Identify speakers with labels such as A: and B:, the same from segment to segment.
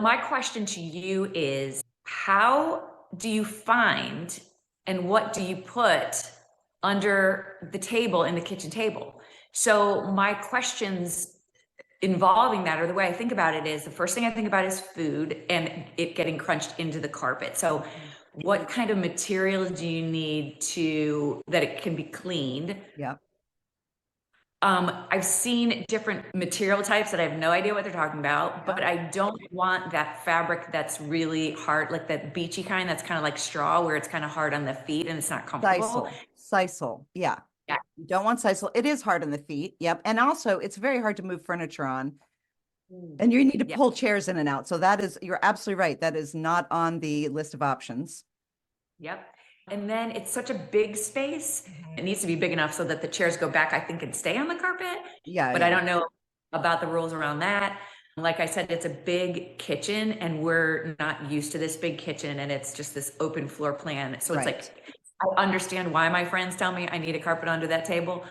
A: My question to you is how do you find and what do you put under the table in the kitchen table? So my questions involving that, or the way I think about it, is the first thing I think about is food and it getting crunched into the carpet. So what kind of material do you need to that it can be cleaned?
B: Yeah.
A: I've seen different material types that I have no idea what they're talking about,
B: Yeah.
A: but I don't want that fabric that's really hard, like that beachy kind that's kind of like straw, where it's kind of hard on the feet and it's not comfortable.
B: Sisal. Yeah.
A: Yeah.
B: You don't want sisal. It is hard on the feet. Yep. And also it's very hard to move furniture on. And you need to
A: Yeah.
B: pull chairs in and out. So you're absolutely right. That is not on the list of options.
A: Yep. And then it's such a big space. It needs to be big enough so that the chairs go back, I think, and stay on the carpet.
B: Yeah.
A: But I
B: Yeah.
A: don't know about the rules around that. Like I said, it's a big kitchen and we're not used to this big kitchen and it's just this open floor plan. So it's
B: Right.
A: like, I understand why my friends tell me I need a carpet under that table.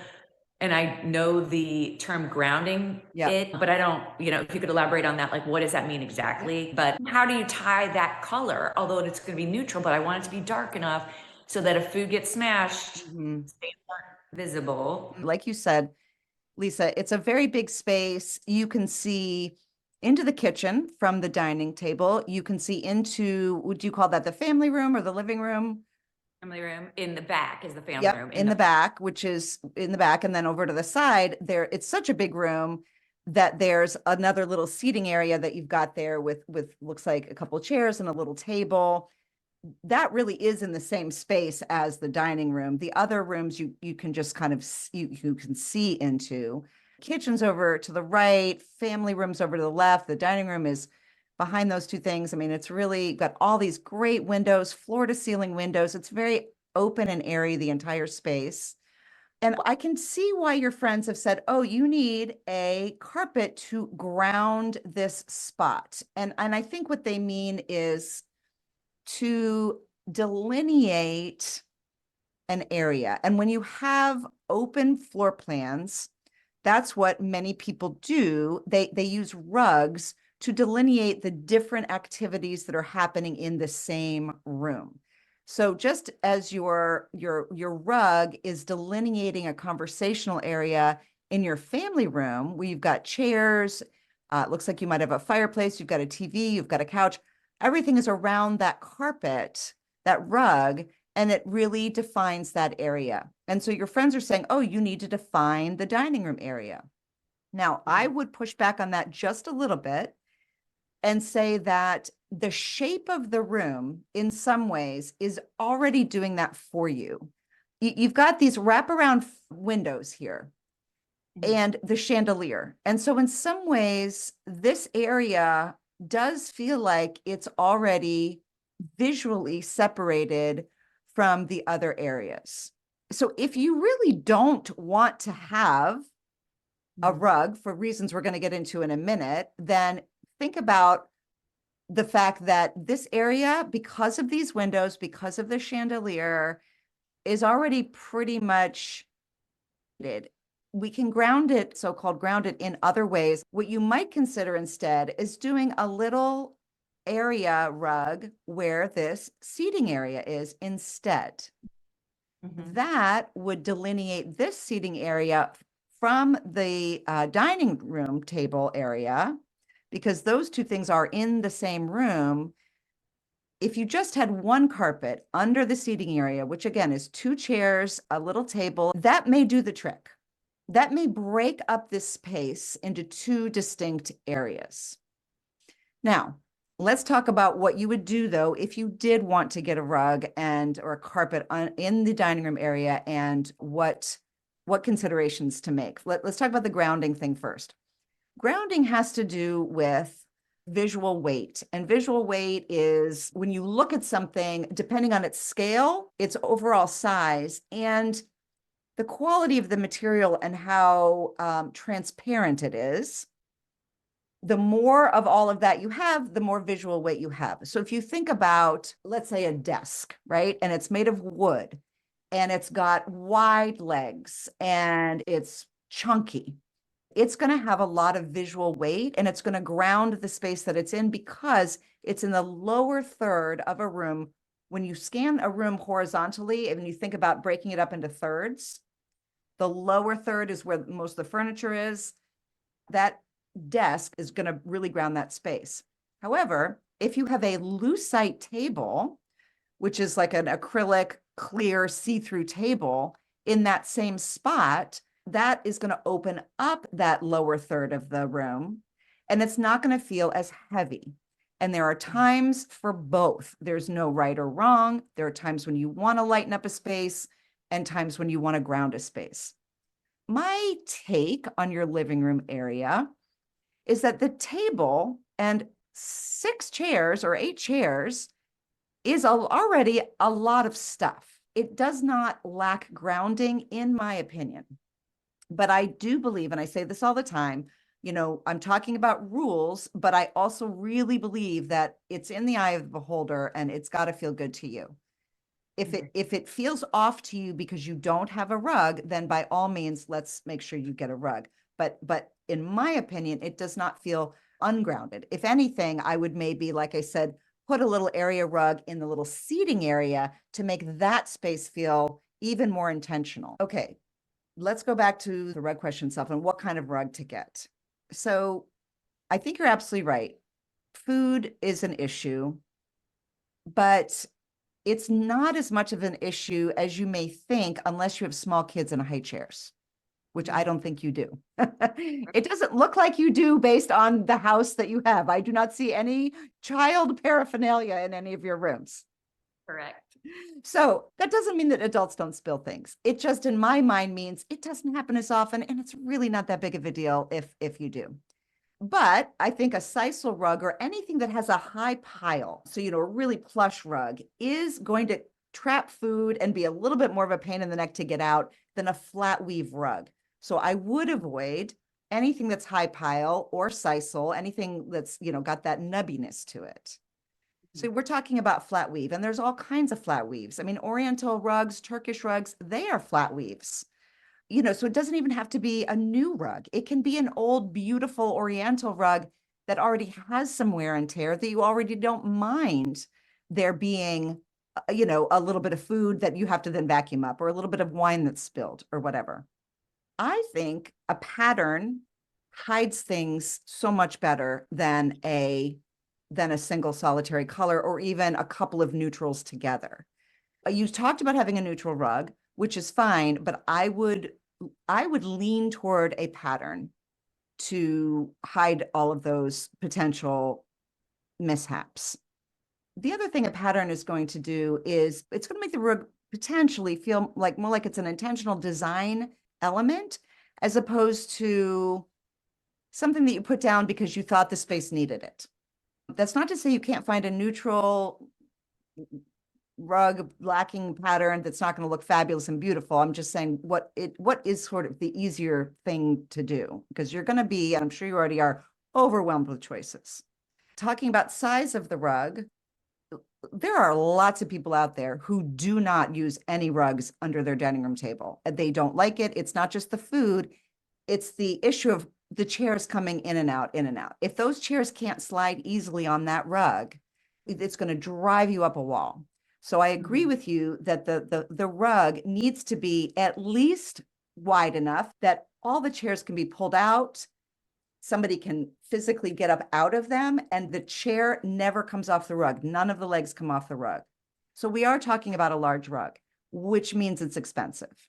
A: And I know the term grounding
B: Yeah.
A: it, but I don't, if you could elaborate on that, like what does that mean exactly? But how do you tie that color? Although it's going to be neutral, but I want it to be dark enough so that if food gets smashed,
B: Mhm.
A: stains aren't visible.
B: Like you said, Lisa, it's a very big space. You can see into the kitchen from the dining table. You can see into, would you call that the family room or the living room?
A: Family room in the back is the family
B: Yep,
A: room.
B: in the back, which is in the back, and then over to the side there, it's such a big room that there's another little seating area that you've got there with looks like a couple of chairs and a little table. That really is in the same space as the dining room. The other rooms you can just kind of you can see into. Kitchen's over to the right, family room's over to the left. The dining room is behind those two things. I mean, it's really got all these great windows, floor to ceiling windows. It's very open and airy, the entire space. And I can see why your friends have said, oh, you need a carpet to ground this spot. And I think what they mean is to delineate an area. And when you have open floor plans, that's what many people do. They use rugs to delineate the different activities that are happening in the same room. So just as your rug is delineating a conversational area in your family room where you've got chairs, it looks like you might have a fireplace, you've got a TV, you've got a couch, everything is around that carpet, that rug, and it really defines that area. And so your friends are saying, oh, you need to define the dining room area. Now, I would push back on that just a little bit and say that the shape of the room in some ways is already doing that for you. You've got these wraparound windows here and the chandelier. And so in some ways, this area does feel like it's already visually separated from the other areas. So if you really don't want to have a rug for reasons we're going to get into in a minute, then think about the fact that this area, because of these windows, because of the chandelier, is already pretty much we can ground it, so-called ground it in other ways. What you might consider instead is doing a little area rug where this seating area is instead. That would delineate this seating area from the dining room table area, because those two things are in the same room. If you just had one carpet under the seating area, which again is two chairs, a little table, that may do the trick. That may break up this space into two distinct areas. Now, let's talk about what you would do though if you did want to get a rug or a carpet in the dining room area, and what considerations to make. Let's talk about the grounding thing first. Grounding has to do with visual weight, and visual weight is when you look at something, depending on its scale, its overall size, and the quality of the material and how transparent it is. The more of all of that you have, the more visual weight you have. So if you think about, let's say, a desk, right? And it's made of wood and it's got wide legs and it's chunky. it's going to have a lot of visual weight, and it's going to ground the space that it's in because it's in the lower third of a room. When you scan a room horizontally and you think about breaking it up into thirds, the lower third is where most of the furniture is. That desk is going to really ground that space. However, if you have a lucite table, which is like an acrylic, clear, see-through table in that same spot, that is going to open up that lower third of the room, and it's not going to feel as heavy. And there are times for both. There's no right or wrong. There are times when you want to lighten up a space and times when you want to ground a space. My take on your living room area is that the table and 6 chairs or 8 chairs is already a lot of stuff. It does not lack grounding, in my opinion. But I do believe, and I say this all the time, you know, I'm talking about rules, but I also really believe that it's in the eye of the beholder and it's got to feel good to you. If it feels off to you because you don't have a rug, then by all means, let's make sure you get a rug. But in my opinion, it does not feel ungrounded. If anything, I would maybe, like I said, put a little area rug in the little seating area to make that space feel even more intentional. Okay, let's go back to the rug question itself and what kind of rug to get. So I think you're absolutely right. Food is an issue, but it's not as much of an issue as you may think unless you have small kids in high chairs, which I don't think you do. It doesn't look like you do based on the house that you have. I do not see any child paraphernalia in any of your rooms.
A: Correct.
B: So that doesn't mean that adults don't spill things. It just, in my mind, means it doesn't happen as often, and it's really not that big of a deal if you do. But I think a sisal rug or anything that has a high pile, so, you know, a really plush rug, is going to trap food and be a little bit more of a pain in the neck to get out than a flat weave rug. So I would avoid anything that's high pile or sisal, anything that's, you know, got that nubbiness to it. So we're talking about flat weave, and there's all kinds of flat weaves. I mean, Oriental rugs, Turkish rugs, they are flat weaves. You know, so it doesn't even have to be a new rug. It can be an old, beautiful Oriental rug that already has some wear and tear that you already don't mind there being, you know, a little bit of food that you have to then vacuum up, or a little bit of wine that's spilled or whatever. I think a pattern hides things so much better than a single solitary color or even a couple of neutrals together. You talked about having a neutral rug, which is fine, but I would lean toward a pattern to hide all of those potential mishaps. The other thing a pattern is going to do is it's going to make the rug potentially feel like more like it's an intentional design element as opposed to something that you put down because you thought the space needed it. That's not to say you can't find a neutral rug lacking pattern that's not going to look fabulous and beautiful. I'm just saying what is sort of the easier thing to do, because you're going to be, and I'm sure you already are, overwhelmed with choices. Talking about size of the rug, there are lots of people out there who do not use any rugs under their dining room table. They don't like it. It's not just the food. It's the issue of the chairs coming in and out, in and out. If those chairs can't slide easily on that rug, it's going to drive you up a wall. So I agree with you that the rug needs to be at least wide enough that all the chairs can be pulled out. Somebody can physically get up out of them, and the chair never comes off the rug. None of the legs come off the rug. So we are talking about a large rug, which means it's expensive.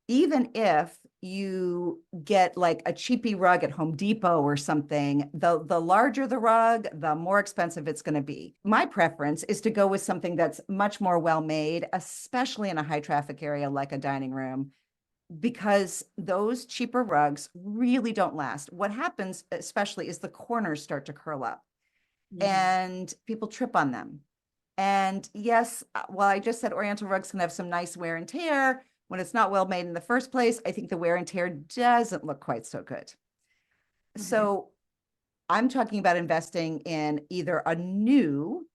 B: Even if you get like a cheapy rug at Home Depot or something, the larger the rug, the more expensive it's going to be. My preference is to go with something that's much more well-made, especially in a high traffic area like a dining room, because those cheaper rugs really don't last. What happens especially is the corners start to curl up and people trip on them. And yes, while I just said Oriental rugs can have some nice wear and tear, when it's not well made in the first place, I think the wear and tear doesn't look quite so good. So I'm talking about investing in either a new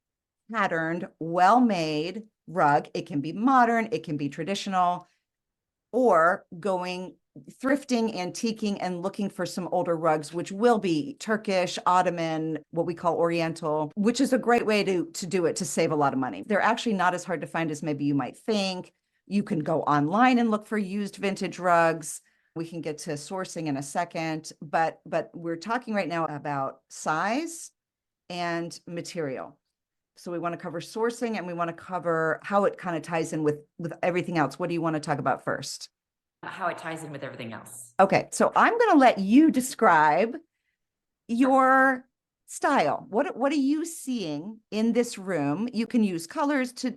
B: patterned, well-made rug. It can be modern, it can be traditional, or going thrifting, antiquing, and looking for some older rugs, which will be Turkish, Ottoman, what we call Oriental, which is a great way to do it to save a lot of money. They're actually not as hard to find as maybe you might think. You can go online and look for used vintage rugs. We can get to sourcing in a second, but we're talking right now about size and material. So we want to cover sourcing and we want to cover how it kind of ties in with everything else. What do you want to talk about first?
A: How it ties in with everything else.
B: Okay, so I'm going to let you describe your style. What are you seeing in this room? You can use colors to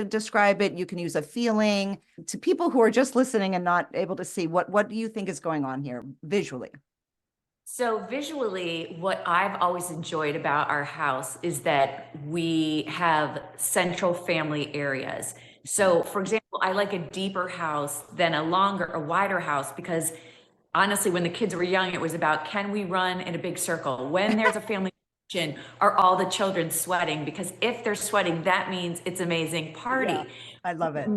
B: describe it. You can use a feeling. To people who are just listening and not able to see, what do you think is going on here visually?
A: So visually, what I've always enjoyed about our house is that we have central family areas. So for example, I like a deeper house than a wider house because honestly, when the kids were young, it was about, can we run in a big circle? When there's a family function, are all the children sweating? Because if they're sweating, that means it's amazing party.
B: Yeah, I love it.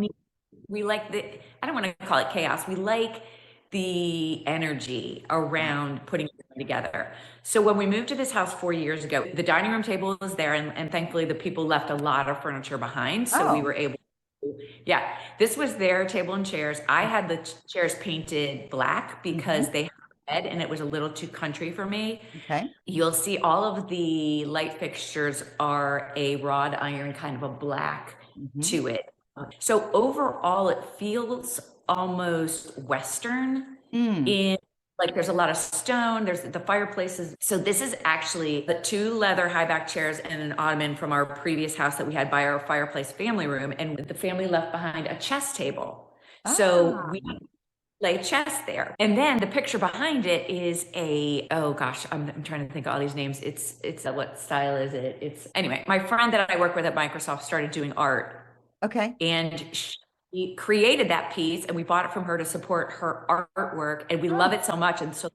A: We like I don't want to call it chaos. We like the energy around putting it together. So when we moved to this house 4 years ago, the dining room table was there, and thankfully the people left a lot of furniture behind. So we were able to, yeah, this was their table and chairs. I had the chairs painted black because they had red and it was a little too country for me.
B: Okay.
A: You'll see all of the light fixtures are a wrought iron, kind of a black to it. So overall, it feels almost Western in like there's a lot of stone, there's the fireplaces. So this is actually the 2 leather high back chairs and an ottoman from our previous house that we had by our fireplace family room. And the family left behind a chess table. So we lay chess there. And then the picture behind it is oh gosh, I'm trying to think of all these names. It's what style is it? Anyway, my friend that I work with at Microsoft started doing art.
B: Okay.
A: And she created that piece and we bought it from her to support her artwork. And we love it so much. And so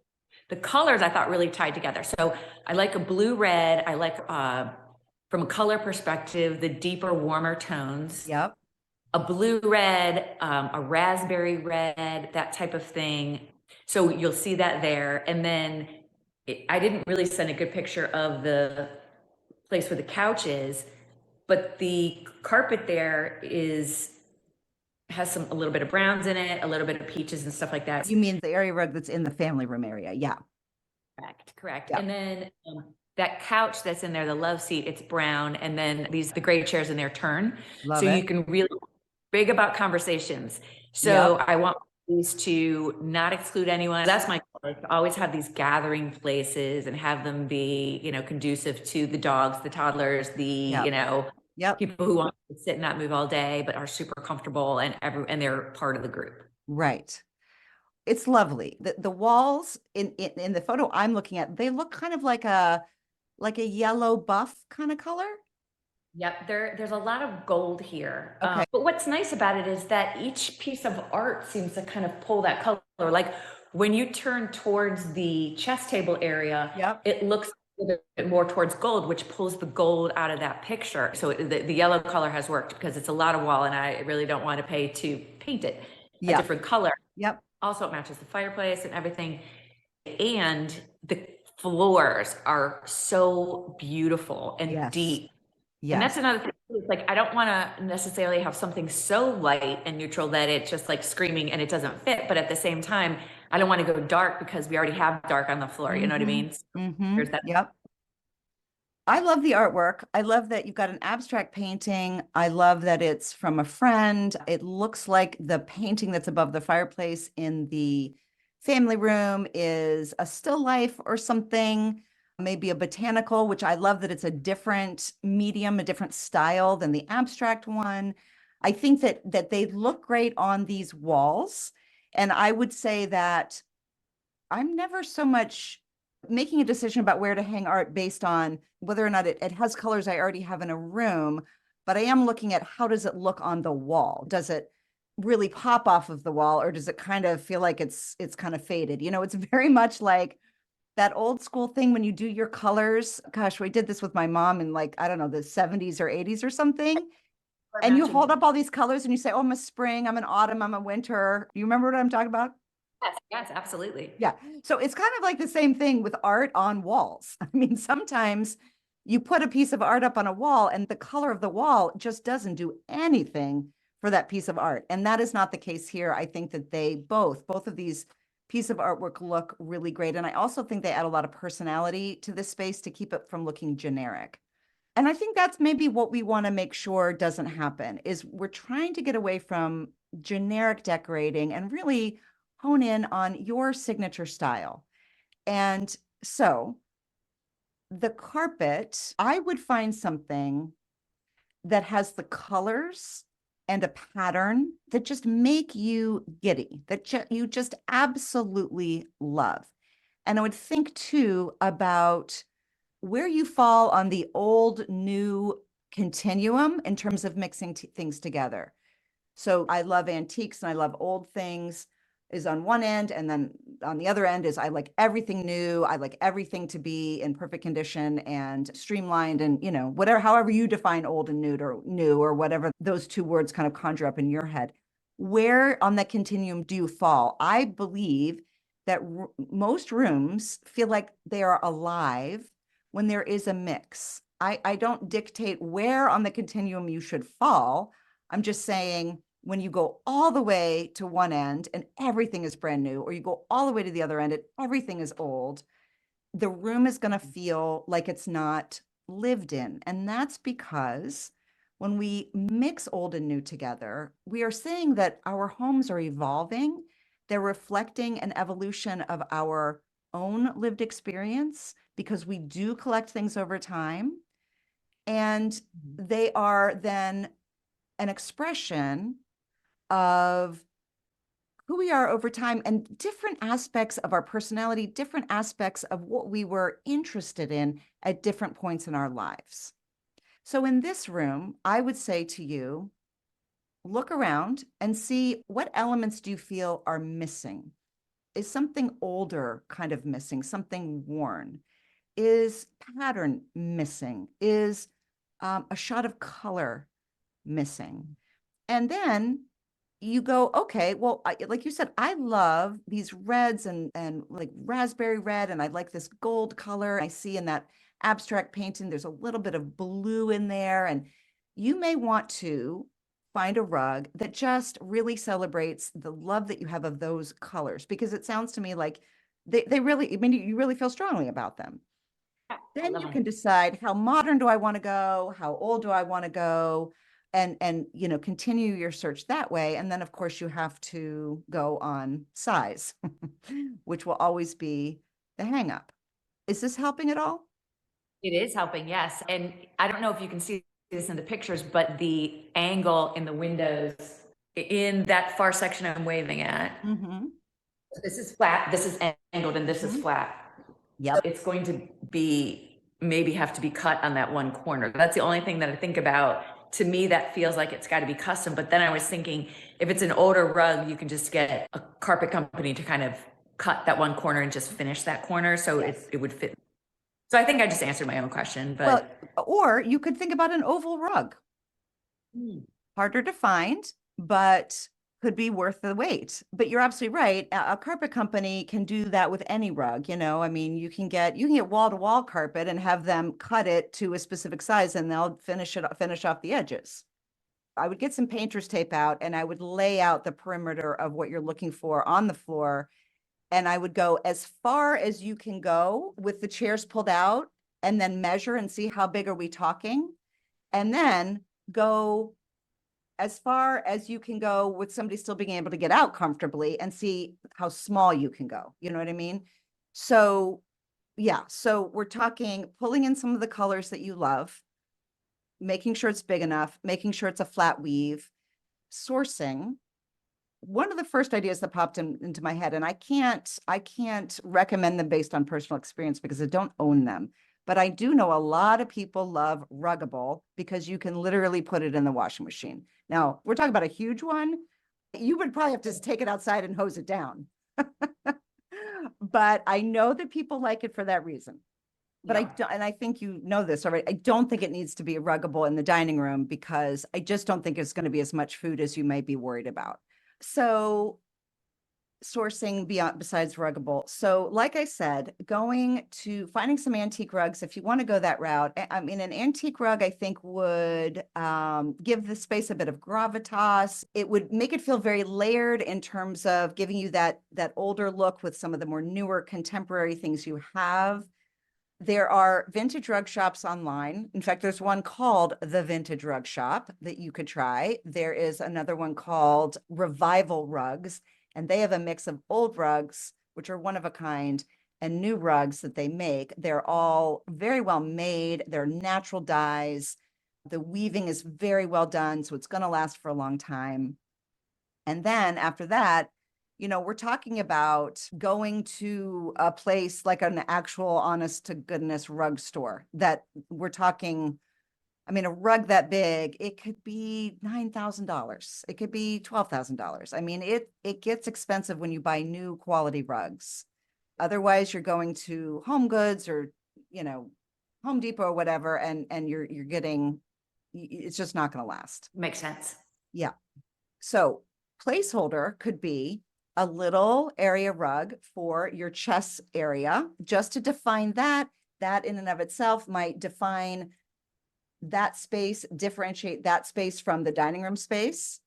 A: the colors I thought really tied together. So I like a blue red. I like, from a color perspective, the deeper, warmer tones.
B: Yep.
A: A blue red, a raspberry red, that type of thing. So you'll see that there. And then I didn't really send a good picture of the place where the couch is, but the carpet there has a little bit of browns in it, a little bit of peaches and stuff like that.
B: You mean the area rug that's in the family room area? Yeah.
A: Correct.
B: Yeah.
A: And then that couch that's in there, the love seat, it's brown. And then the gray chairs in there turn.
B: Love
A: so
B: it.
A: You can really big about conversations. So I want these to not exclude anyone. That's my goal, to always have these gathering places and have them be, conducive to the dogs, the toddlers, the, people who want to sit and not move all day, but are super comfortable and they're part of the group.
B: Right. It's lovely. The walls in the photo I'm looking at, they look kind of like a yellow buff kind of color.
A: Yep, there's a lot of gold here.
B: Okay.
A: But what's nice about it is that each piece of art seems to kind of pull that color. Like when you turn towards the chess table area, it looks a little bit more towards gold, which pulls the gold out of that picture. So the yellow color has worked because it's a lot of wall and I really don't want to pay to paint it a different color.
B: Yep.
A: Also, it matches the fireplace and everything. And the floors are so beautiful and deep.
B: Yeah.
A: And that's another thing. It's like, I don't want to necessarily have something so light and neutral that it's just like screaming and it doesn't fit. But at the same time, I don't want to go dark because we already have dark on the floor. You know what I mean? So there's that.
B: Yep. I love the artwork. I love that you've got an abstract painting. I love that it's from a friend. It looks like the painting that's above the fireplace in the family room is a still life or something. Maybe a botanical, which I love that it's a different medium, a different style than the abstract one. I think that they look great on these walls. And I would say that I'm never so much making a decision about where to hang art based on whether or not it has colors I already have in a room, but I am looking at how does it look on the wall? Does it really pop off of the wall or does it kind of feel like it's kind of faded? It's very much like that old school thing when you do your colors. Gosh, we did this with my mom in like, I don't know, the 70s or 80s or something. And you hold up all these colors and you say, oh, I'm a spring, I'm an autumn, I'm a winter. You remember what I'm talking about?
A: Yes, absolutely.
B: Yeah. So it's kind of like the same thing with art on walls. I mean, sometimes you put a piece of art up on a wall and the color of the wall just doesn't do anything for that piece of art. And that is not the case here. I think that they both of these pieces of artwork look really great. And I also think they add a lot of personality to this space to keep it from looking generic. And I think that's maybe what we want to make sure doesn't happen is we're trying to get away from generic decorating and really hone in on your signature style. And so the carpet, I would find something that has the colors and a pattern that just make you giddy, that you just absolutely love. And I would think too about where you fall on the old new continuum in terms of mixing things together. So I love antiques and I love old things is on one end. And then on the other end is I like everything new. I like everything to be in perfect condition and streamlined and, you know, whatever, however you define old and new or whatever those two words kind of conjure up in your head. Where on that continuum do you fall? I believe that most rooms feel like they are alive when there is a mix. I don't dictate where on the continuum you should fall. I'm just saying when you go all the way to one end and everything is brand new, or you go all the way to the other end and everything is old, the room is going to feel like it's not lived in. And that's because when we mix old and new together, we are saying that our homes are evolving. They're reflecting an evolution of our own lived experience because we do collect things over time. And they are then an expression of who we are over time and different aspects of our personality, different aspects of what we were interested in at different points in our lives. So in this room, I would say to you, look around and see what elements do you feel are missing? Is something older kind of missing, something worn? Is pattern missing? Is a shot of color missing? And then you go, okay, well, like you said, I love these reds and like raspberry red, and I like this gold color. I see in that abstract painting, there's a little bit of blue in there. And you may want to find a rug that just really celebrates the love that you have of those colors, because it sounds to me like they really, I mean, you really feel strongly about them. Then you can decide how modern do I want to go? How old do I want to go? And you know, continue your search that way. And then of course you have to go on size, which will always be the hang up. Is this helping at all?
A: It is helping, yes. And I don't know if you can see this in the pictures, but the angle in the windows in that far section I'm waving at,
B: Mm-hmm.
A: this is flat, this is angled, and this is
B: Mhm.
A: flat.
B: Yep.
A: It's going to be, maybe have to be cut on that one corner. That's the only thing that I think about. To me, that feels like it's got to be custom. But then I was thinking, if it's an older rug, you can just get a carpet company to kind of cut that one corner and just finish that corner. So
B: Yes.
A: it would fit. So I think I just answered my own question,
B: Well,
A: but
B: or you could think about an oval rug. Harder to find, but could be worth the wait. But you're absolutely right. A carpet company can do that with any rug, you know. I mean, you can get wall-to-wall carpet and have them cut it to a specific size and they'll finish off the edges. I would get some painter's tape out and I would lay out the perimeter of what you're looking for on the floor. And I would go as far as you can go with the chairs pulled out and then measure and see how big are we talking. And then go as far as you can go with somebody still being able to get out comfortably and see how small you can go. You know what I mean? So yeah, so we're talking pulling in some of the colors that you love, making sure it's big enough, making sure it's a flat weave, sourcing. One of the first ideas that popped into my head, and I can't recommend them based on personal experience because I don't own them, but I do know a lot of people love Ruggable because you can literally put it in the washing machine. Now, we're talking about a huge one. You would probably have to take it outside and hose it down. But I know that people like it for that reason. But I don't, and I think you know this already. I don't think it needs to be a Ruggable in the dining room because I just don't think it's going to be as much food as you might be worried about. So sourcing beyond besides Ruggable? So like I said, finding some antique rugs, if you want to go that route, I mean, an antique rug, I think would give the space a bit of gravitas. It would make it feel very layered in terms of giving you that older look with some of the more newer contemporary things you have. There are vintage rug shops online. In fact, there's one called The Vintage Rug Shop that you could try. There is another one called Revival Rugs, and they have a mix of old rugs, which are one of a kind, and new rugs that they make. They're all very well made. They're natural dyes. The weaving is very well done, so it's going to last for a long time. And then after that, we're talking about going to a place like an actual honest to goodness rug store that we're talking, I mean, a rug that big, it could be $9,000. It could be $12,000. I mean, it gets expensive when you buy new quality rugs. Otherwise, you're going to Home Goods or, Home Depot or whatever, and you're getting, it's just not going to last.
A: Makes sense.
B: Yeah. So placeholder could be a little area rug for your chest area, just to define that in and of itself might define that space, differentiate that space from the dining room space.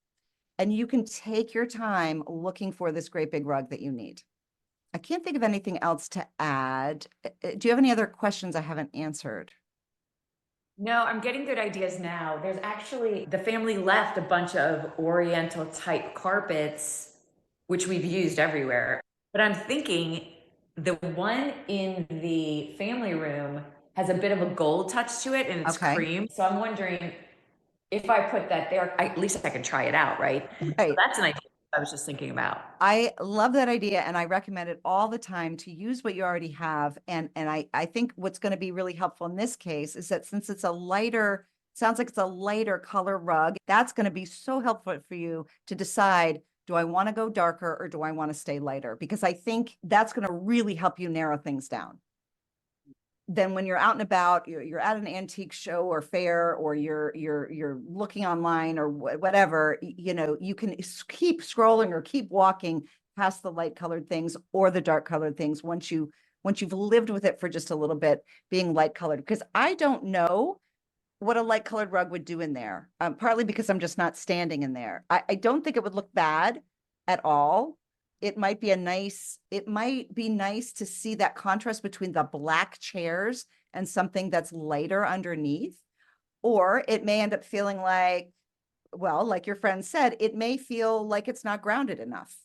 B: And you can take your time looking for this great big rug that you need. I can't think of anything else to add. Do you have any other questions I haven't answered?
A: No, I'm getting good ideas now. There's actually, the family left a bunch of Oriental type carpets, which we've used everywhere. But I'm thinking the one in the family room has a bit of a gold touch to it and it's
B: Okay.
A: cream. So I'm wondering if I put that there, at least I can try it out, right?
B: Right.
A: So that's an idea I was just thinking about.
B: I love that idea, and I recommend it all the time to use what you already have. And I think what's going to be really helpful in this case is that since it's sounds like it's a lighter color rug, that's going to be so helpful for you to decide, do I want to go darker or do I want to stay lighter? Because I think that's going to really help you narrow things down. Then when you're out and about, you're at an antique show or fair, or you're looking online or whatever, you can keep scrolling or keep walking past the light colored things or the dark colored things once you've lived with it for just a little bit, being light colored. Because I don't know what a light colored rug would do in there, partly because I'm just not standing in there. I don't think it would look bad at all. It might be nice to see that contrast between the black chairs and something that's lighter underneath. Or it may end up feeling like, well, like your friend said, it may feel like it's not grounded enough.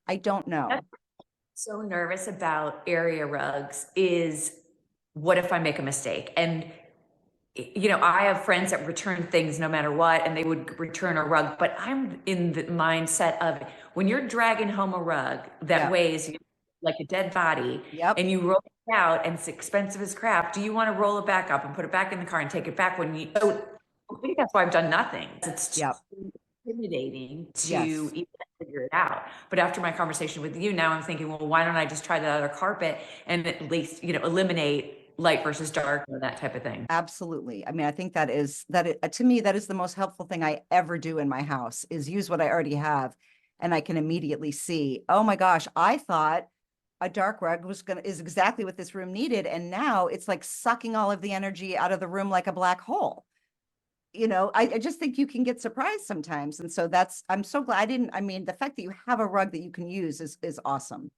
B: I don't know.
A: So nervous about area rugs is, what if I make a mistake? And I have friends that return things no matter what, and they would return a rug, but I'm in the mindset of, when you're dragging home a rug that weighs like a dead body, and you roll it out and it's expensive as crap, do you want to roll it back up and put it back in the car and take it back so I think that's why I've done nothing. It's too intimidating to even figure it out. But after my conversation with you, now I'm thinking, well, why don't I just try that other carpet and at least, eliminate light versus dark, that type of thing.
B: Absolutely. I mean, I think to me, that is the most helpful thing I ever do in my house, is use what I already have. And I can immediately see, oh my gosh, I thought a dark rug is exactly what this room needed. And now it's like sucking all of the energy out of the room like a black hole. I just think you can get surprised sometimes. And so I'm so glad the fact that you have a rug that you can use is awesome.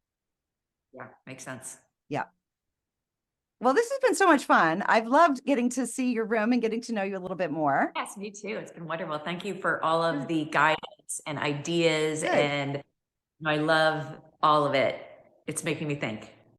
A: Yeah, makes sense.
B: Yeah. Well, this has been so much fun. I've loved getting to see your room and getting to know you a little bit more.
A: Yes, me too. It's been wonderful. Thank you for all of the guidance and ideas. Good. And I love all of it. It's making me think.